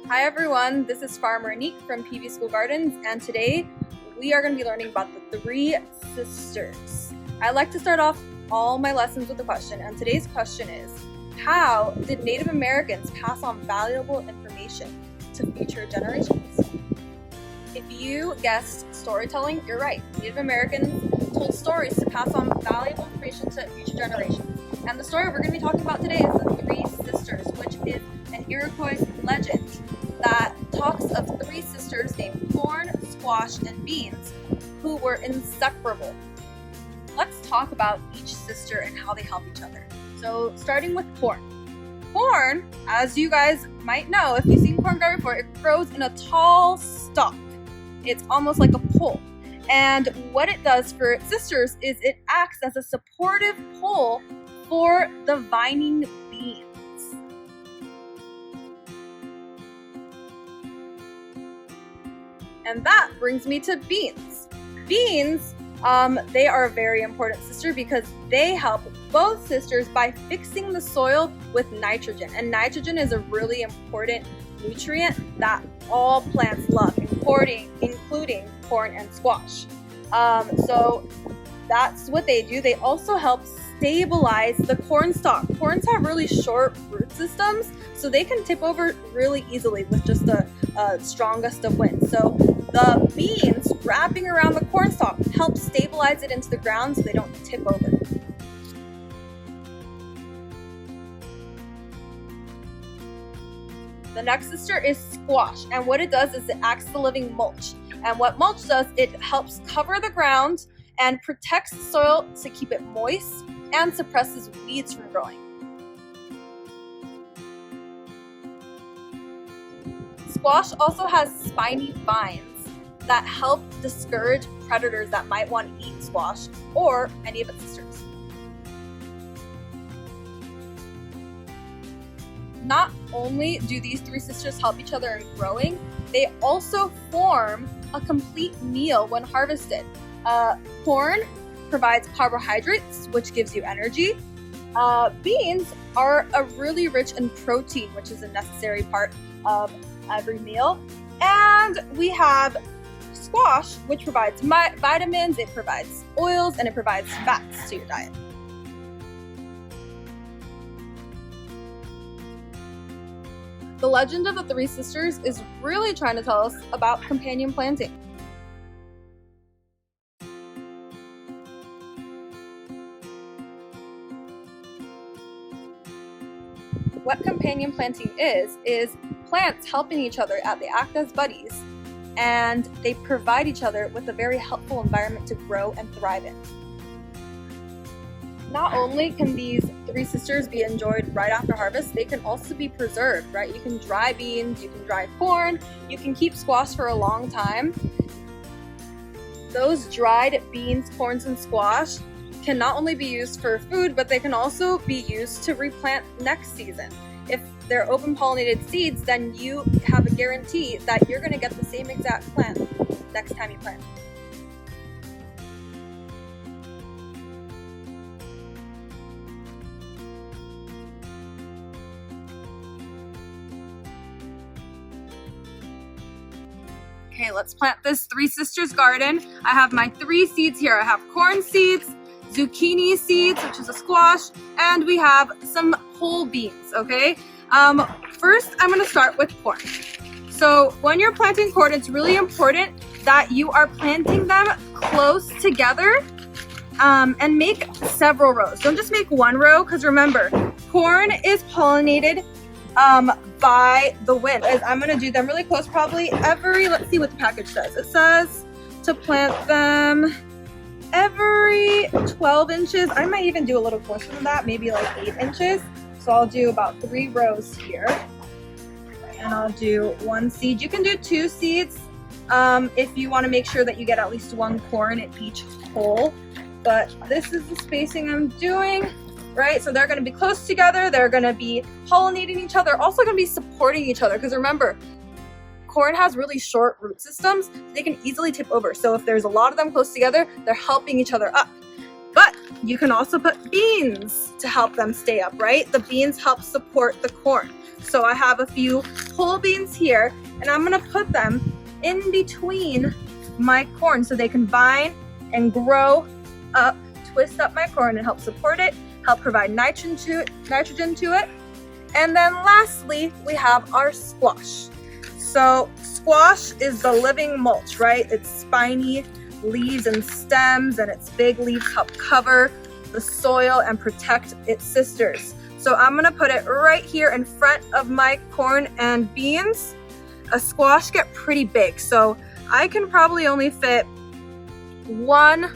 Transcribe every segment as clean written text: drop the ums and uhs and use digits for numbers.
Hi everyone, this is Farmer Anik from PV School Gardens, and today we are going to be learning about the three sisters. I like to start off all my lessons with a question, and today's question is, how did Native Americans pass on valuable information to future generations? If you guessed storytelling, you're right. Native Americans told stories to pass on valuable information to future generations. And the story we're going to be talking about today is the Three Sisters, which is an Iroquois legend that talks of three sisters named Corn, Squash, and Beans who were inseparable. Let's talk about each sister and how they help each other. So starting with corn. Corn, as you guys might know, if you've seen corn grow before, it grows in a tall stalk. It's almost like a pole. And what it does for its sisters is it acts as a supportive pole for the vining beans. And that brings me to beans. Beans, they are a very important sister because they help both sisters by fixing the soil with nitrogen. And nitrogen is a really important nutrient that all plants love, including corn and squash. So that's what they do. They also help stabilize the corn stalk. Corns have really short root systems, so they can tip over really easily with just the strongest of winds. So the beans wrapping around the corn stalk help stabilize it into the ground so they don't tip over. The next sister is squash, and what it does is it acts as a living mulch. And what mulch does, it helps cover the ground and protects the soil to keep it moist and suppresses weeds from growing. Squash also has spiny vines that help discourage predators that might want to eat squash or any of its sisters. Not only do these three sisters help each other in growing, they also form a complete meal when harvested. Corn provides carbohydrates, which gives you energy. Beans are really rich in protein, which is a necessary part of every meal. And we have squash, which provides vitamins, it provides oils, and it provides fats to your diet. The legend of the three sisters is really trying to tell us about companion planting. What companion planting is plants helping each other out. They act as buddies, and they provide each other with a very helpful environment to grow and thrive in. Not only can these three sisters be enjoyed right after harvest, they can also be preserved, right? You can dry beans, you can dry corn, you can keep squash for a long time. Those dried beans, corns, and squash can not only be used for food, but they can also be used to replant next season. If they're open pollinated seeds, then you have a guarantee that you're going to get the same exact plant next time you plant. Okay, let's plant this Three Sisters garden. I have my three seeds here. I have corn seeds, zucchini seeds, which is a squash, and we have some whole beans, okay? First, I'm gonna start with corn. So when you're planting corn, it's really important that you are planting them close together and make several rows. Don't just make one row, because remember, corn is pollinated by the wind. I'm gonna do them really close, probably let's see what the package says. It says to plant them every 12 inches. I might even do a little closer than that, maybe like 8 inches. So I'll do about 3 rows here. And I'll do 1 seed. You can do 2 seeds if you want to make sure that you get at least 1 corn in each hole. But this is the spacing I'm doing. Right, so they're going to be close together, they're going to be pollinating each other, also going to be supporting each other, because remember, corn has really short root systems, so they can easily tip over. So if there's a lot of them close together, they're helping each other up. But you can also put beans to help them stay up, right? The beans help support the corn. So I have a few whole beans here, and I'm gonna put them in between my corn so they can vine and grow up, twist up my corn and help support it, help provide nitrogen to it. And then lastly, we have our squash. So squash is the living mulch, right? Its spiny leaves and stems and its big leaves help cover the soil and protect its sisters. So I'm gonna put it right here in front of my corn and beans. A squash get pretty big, so I can probably only fit one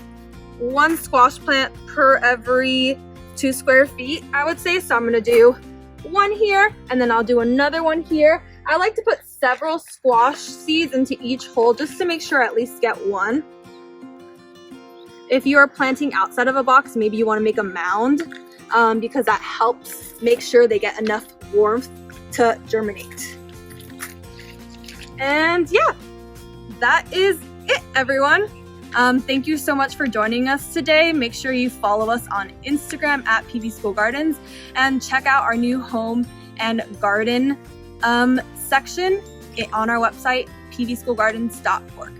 squash plant per every 2 square feet, I would say. So I'm gonna do one here, and then I'll do another one here. I like to put several squash seeds into each hole just to make sure I at least get one. If you are planting outside of a box, maybe you want to make a mound because that helps make sure they get enough warmth to germinate. And yeah, that is it, everyone. Thank you so much for joining us today. Make sure you follow us on Instagram at PV School Gardens and check out our new home and garden section on our website, pvschoolgardens.org.